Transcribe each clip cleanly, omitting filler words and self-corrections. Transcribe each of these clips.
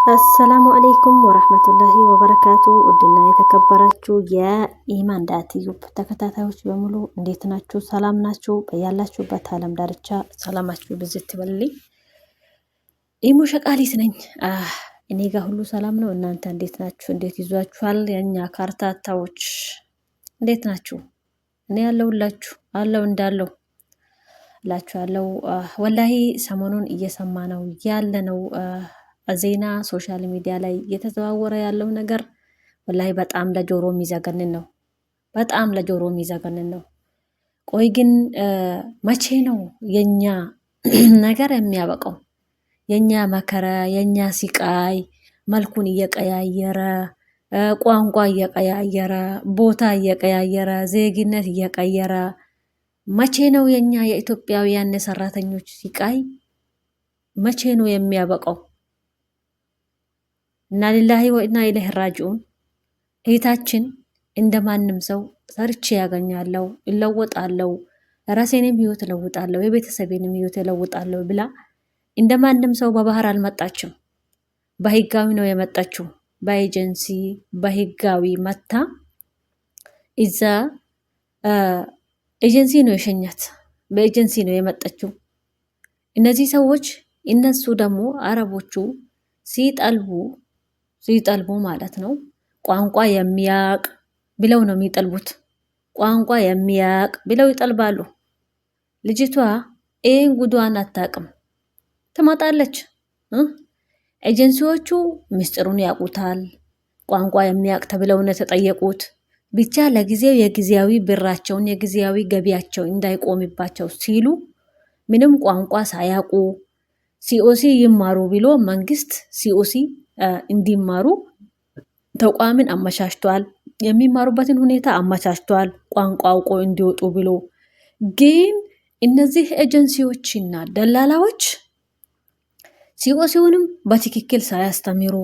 አሰላሙ አለይኩም ወራህመቱላሂ ወበረካቱ። ውድና የተከበራችሁ የኢማን ዳት ዩብ ተከታታዮች በሙሉ እንዴት ናችሁ? ሰላም ናችሁ? በያላችሁበት ዓለም ዳርቻ ሰላማችሁ ብዝት ይበልልኝ። ኢሙ ሸቃሊት ነኝ። እኔ ጋር ሁሉ ሰላም ነው። እናንተ እንዴት ናችሁ? እንዴት ይዟችኋል? የኛ ካርታታዎች እንዴት ናችሁ? እኔ ያለሁላችሁ አለው እንዳለው እላችኋለሁ። ወላሂ ሰሞኑን እየሰማ ነው ያለ ነው ዜና ሶሻል ሚዲያ ላይ እየተዘዋወረ ያለው ነገር ወላሂ በጣም ለጆሮ የሚዘገንን ነው። በጣም ለጆሮ የሚዘገንን ነው። ቆይ ግን መቼ ነው የኛ ነገር የሚያበቃው? የኛ መከራ፣ የኛ ሲቃይ መልኩን እየቀያየረ ቋንቋ እየቀያየረ ቦታ እየቀያየረ ዜግነት እየቀየረ መቼ ነው የኛ የኢትዮጵያውያን ሰራተኞች ሲቃይ መቼ ነው የሚያበቃው? እና ሊላሂ ወኢና ኢለይሂ ራጂዑን። እህታችን እንደማንም ሰው ሰርቼ ያገኛለሁ፣ እለወጣለሁ፣ ራሴንም ህይወት እለውጣለሁ፣ የቤተሰቤንም ህይወት እለውጣለሁ ብላ እንደማንም ሰው በባህር አልመጣችም። በህጋዊ ነው የመጣችው። በኤጀንሲ በህጋዊ መታ እዛ ኤጀንሲ ነው የሸኛት። በኤጀንሲ ነው የመጣችው። እነዚህ ሰዎች እነሱ ደግሞ አረቦቹ ሲጠልቡ ማለት ነው ቋንቋ የሚያቅ ብለው ነው የሚጠልቡት። ቋንቋ የሚያቅ ብለው ይጠልባሉ። ልጅቷ ይህን ጉዷን አታቅም። ትመጣለች። ኤጀንሲዎቹ ምስጢሩን ያውቁታል። ቋንቋ የሚያቅ ተብለው ነው የተጠየቁት። ብቻ ለጊዜው የጊዜያዊ ብራቸውን የጊዜያዊ ገቢያቸው እንዳይቆምባቸው ሲሉ ምንም ቋንቋ ሳያውቁ ሲኦሲ ይማሩ ብሎ መንግስት ሲኦሲ እንዲማሩ ተቋምን አመቻችቷል። የሚማሩበትን ሁኔታ አመቻችቷል። ቋንቋ አውቆ እንዲወጡ ብሎ ግን እነዚህ ኤጀንሲዎችና ደላላዎች ሲኦሲውንም በትክክል ሳያስተምሩ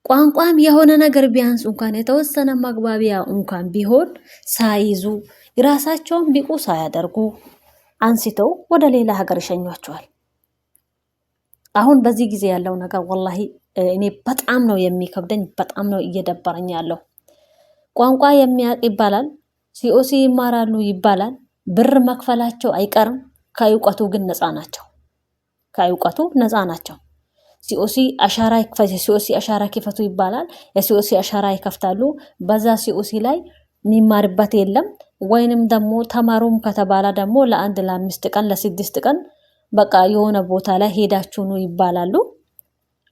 ቋንቋም የሆነ ነገር ቢያንስ እንኳን የተወሰነ መግባቢያ እንኳን ቢሆን ሳይዙ ራሳቸውን ብቁ ሳያደርጉ አንስተው ወደ ሌላ ሀገር ይሸኟቸዋል። አሁን በዚህ ጊዜ ያለው ነገር ወላሂ እኔ በጣም ነው የሚከብደኝ፣ በጣም ነው እየደበረኝ ያለው። ቋንቋ የሚያውቅ ይባላል፣ ሲኦሲ ይማራሉ ይባላል፣ ብር መክፈላቸው አይቀርም። ከእውቀቱ ግን ነፃ ናቸው። ከእውቀቱ ነፃ ናቸው። ሲኦሲ አሻራ ይክፈት፣ ሲኦሲ አሻራ ክፈቱ ይባላል። የሲኦሲ አሻራ ይከፍታሉ። በዛ ሲኦሲ ላይ የሚማርበት የለም። ወይንም ደግሞ ተማሩም ከተባለ ደግሞ ለአንድ ለአምስት ቀን ለስድስት ቀን በቃ የሆነ ቦታ ላይ ሄዳችሁ ነው ይባላሉ።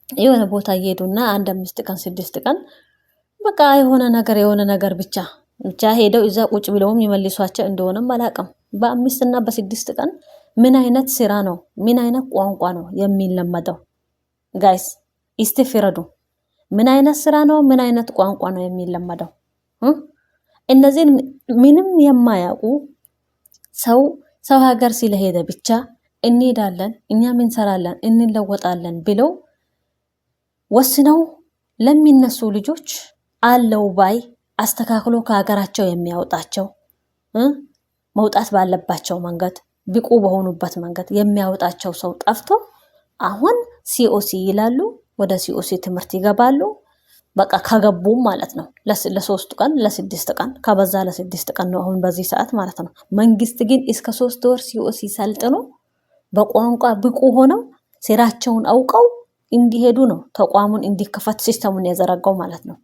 የሆነ ቦታ እየሄዱና አንድ አምስት ቀን ስድስት ቀን በቃ የሆነ ነገር ብቻ ሄደው እዛ ቁጭ ብለውም ይመልሷቸው እንደሆነም አላውቅም። በአምስት እና በስድስት ቀን ምን አይነት ስራ ነው? ምን አይነት ቋንቋ ነው የሚለመደው? ጋይስ እስቲ ፍረዱ። ምን አይነት ስራ ነው? ምን አይነት ቋንቋ ነው የሚለመደው? እነዚህን ምንም የማያውቁ ሰው ሀገር ስለሄደ ብቻ እንሄዳለን፣ እኛም እንሰራለን፣ እንለወጣለን ብለው ወስነው ለሚነሱ ልጆች አለው ባይ አስተካክሎ ከሀገራቸው የሚያወጣቸው መውጣት ባለባቸው መንገድ ብቁ በሆኑበት መንገድ የሚያወጣቸው ሰው ጠፍቶ አሁን ሲኦሲ ይላሉ። ወደ ሲኦሲ ትምህርት ይገባሉ። በቃ ከገቡም ማለት ነው ለሶስት ቀን ለስድስት ቀን ከበዛ ለስድስት ቀን ነው አሁን በዚህ ሰዓት ማለት ነው። መንግስት ግን እስከ 3 ወር ሲኦሲ ሰልጥኖ በቋንቋ ብቁ ሆነው ስራቸውን አውቀው እንዲሄዱ ነው ተቋሙን እንዲከፈት ሲስተሙን የዘረጋው ማለት ነው።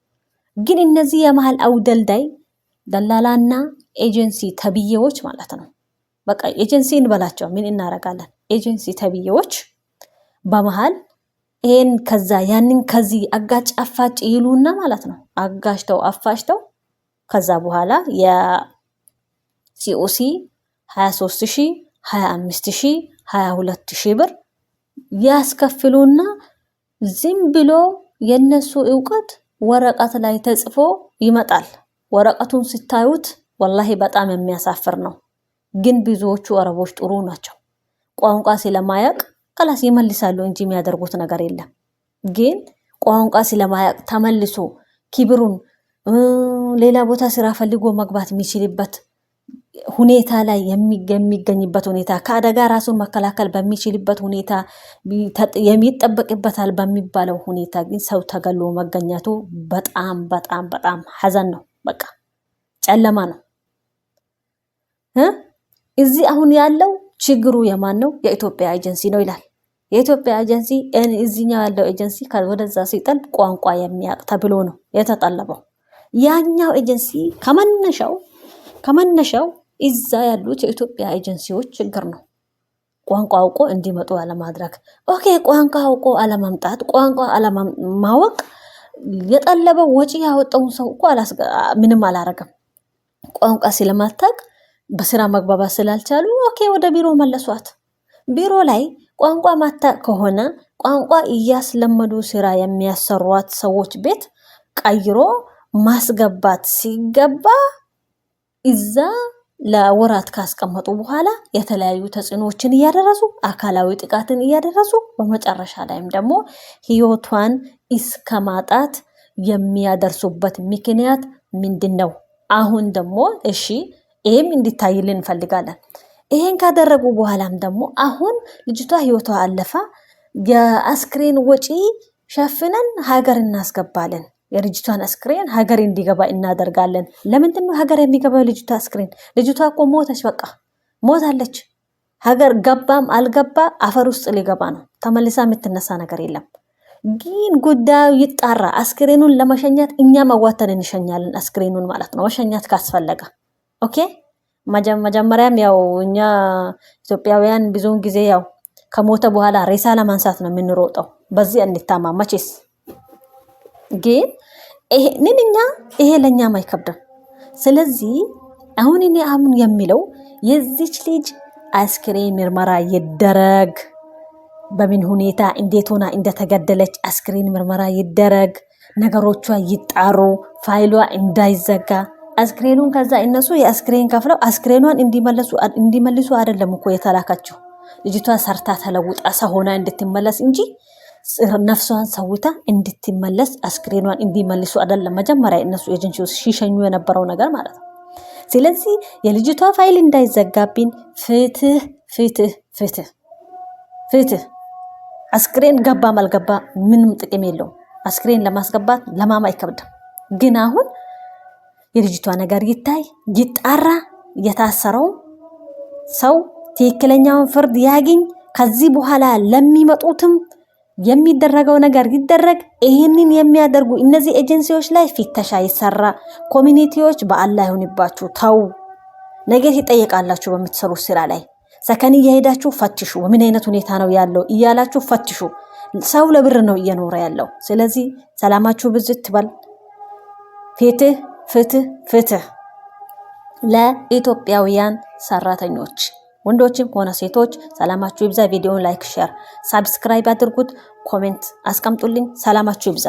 ግን እነዚህ የመሃል አውደልዳይ ደላላና ኤጀንሲ ተብዬዎች ማለት ነው። በቃ ኤጀንሲ እንበላቸው ምን እናረጋለን? ኤጀንሲ ተብዬዎች በመሃል ይሄን ከዛ ያንን ከዚህ አጋጭ አፋጭ ይሉና ማለት ነው። አጋጭተው አፋጭተው ከዛ በኋላ የሲኦሲ 23,000 25,000 22,000 ብር ያስከፍሉና ዝም ብሎ የነሱ እውቀት ወረቀት ላይ ተጽፎ ይመጣል። ወረቀቱን ስታዩት ወላሂ በጣም የሚያሳፍር ነው። ግን ብዙዎቹ አረቦች ጥሩ ናቸው። ቋንቋ ስለማያውቅ ከላስ ይመልሳሉ እንጂ የሚያደርጉት ነገር የለም። ግን ቋንቋ ስለማያውቅ ተመልሶ ክብሩን ሌላ ቦታ ስራ ፈልጎ መግባት የሚችልበት ሁኔታ ላይ የሚገኝበት ሁኔታ ከአደጋ ራሱን መከላከል በሚችልበት ሁኔታ የሚጠበቅበታል በሚባለው ሁኔታ ግን ሰው ተገሎ መገኘቱ በጣም በጣም በጣም ሐዘን ነው። በቃ ጨለማ ነው። እዚህ አሁን ያለው ችግሩ የማን ነው? የኢትዮጵያ ኤጀንሲ ነው ይላል። የኢትዮጵያ ኤጀንሲ እዚህኛው ያለው ኤጀንሲ ወደዛ ሲጠል ቋንቋ የሚያውቅ ተብሎ ነው የተጠለበው። ያኛው ኤጀንሲ ከመነሻው እዛ ያሉት የኢትዮጵያ ኤጀንሲዎች ችግር ነው። ቋንቋ አውቆ እንዲመጡ አለማድረግ። ኦኬ ቋንቋ አውቆ አለማምጣት፣ ቋንቋ አለማወቅ የጠለበው ወጪ ያወጣውን ሰው እኮ ምንም አላረገም። ቋንቋ ስለማታውቅ በስራ መግባባት ስላልቻሉ ኦኬ ወደ ቢሮ መለሷት። ቢሮ ላይ ቋንቋ ማታውቅ ከሆነ ቋንቋ እያስለመዱ ስራ የሚያሰሯት ሰዎች ቤት ቀይሮ ማስገባት ሲገባ እዛ ለወራት ካስቀመጡ በኋላ የተለያዩ ተጽዕኖዎችን እያደረሱ አካላዊ ጥቃትን እያደረሱ በመጨረሻ ላይም ደግሞ ህይወቷን እስከ ማጣት የሚያደርሱበት ምክንያት ምንድን ነው? አሁን ደግሞ እሺ ይሄም እንዲታይልን እንፈልጋለን። ይሄን ካደረጉ በኋላም ደግሞ አሁን ልጅቷ ህይወቷ አለፋ፣ የአስክሬን ወጪ ሸፍነን ሀገር እናስገባለን፣ የልጅቷን አስክሬን ሀገር እንዲገባ እናደርጋለን። ለምንድን ነው ሀገር የሚገባው ልጅቷ አስክሬን? ልጅቷ እኮ ሞተች፣ በቃ ሞታለች። ሀገር ገባም አልገባ አፈር ውስጥ ሊገባ ነው። ተመልሳ የምትነሳ ነገር የለም። ግን ጉዳዩ ይጣራ። አስክሬኑን ለመሸኛት እኛ መዋተን እንሸኛለን፣ አስክሬኑን ማለት ነው፣ መሸኛት ካስፈለገ ኦኬ። መጀመሪያም ያው እኛ ኢትዮጵያውያን ብዙውን ጊዜ ያው ከሞተ በኋላ ሬሳ ለማንሳት ነው የምንሮጠው። በዚህ እንታማ መቼስ ግን ይሄ ለኛም አይከብድም። ስለዚህ አሁን እኔ የሚለው የዚች ልጅ አስክሬን ምርመራ ይደረግ። በምን ሁኔታ እንዴት ሆና እንደተገደለች አስክሬን ምርመራ ይደረግ። ነገሮቿ ይጣሩ። ፋይሏ እንዳይዘጋ አስክሬኑን ከዛ እነሱ የአስክሬን ከፍለው አስክሬኗን እንዲመልሱ አይደለም እኮ የተላካቸው። ልጅቷ ሰርታ ተለውጣ ሰው ሆና እንድትመለስ እንጂ ነፍሷን ሰውታ እንድትመለስ አስክሬኗን እንዲመልሱ አይደለም መጀመሪያ እነሱ ኤጀንሲዎች ሲሸኙ የነበረው ነገር ማለት ነው። ስለዚህ የልጅቷ ፋይል እንዳይዘጋብን ፍትህ ፍትህ ፍትህ ፍትህ። አስክሬን ገባ ማልገባ ምንም ጥቅም የለውም። አስክሬን ለማስገባት ለማማ አይከብድም። ግን አሁን የልጅቷ ነገር ይታይ ይጣራ። የታሰረው ሰው ትክክለኛውን ፍርድ ያገኝ። ከዚህ በኋላ ለሚመጡትም የሚደረገው ነገር ይደረግ። ይህንን የሚያደርጉ እነዚህ ኤጀንሲዎች ላይ ፍተሻ ይሰራ። ኮሚኒቲዎች በአላህ ይሁንባችሁ፣ ተው። ነገ ትጠየቃላችሁ በምትሰሩት ስራ ላይ። ሰከን እየሄዳችሁ ፈትሹ። በምን አይነት ሁኔታ ነው ያለው እያላችሁ ፈትሹ። ሰው ለብር ነው እየኖረ ያለው። ስለዚህ ሰላማችሁ ብዝት ትበል። ፍትህ ፍትህ ፍትህ ለኢትዮጵያውያን ሰራተኞች ወንዶችም ሆነ ሴቶች ሰላማችሁ ይብዛ። ቪዲዮውን ላይክ፣ ሼር፣ ሰብስክራይብ አድርጉት። ኮሜንት አስቀምጡልኝ። ሰላማችሁ ይብዛ።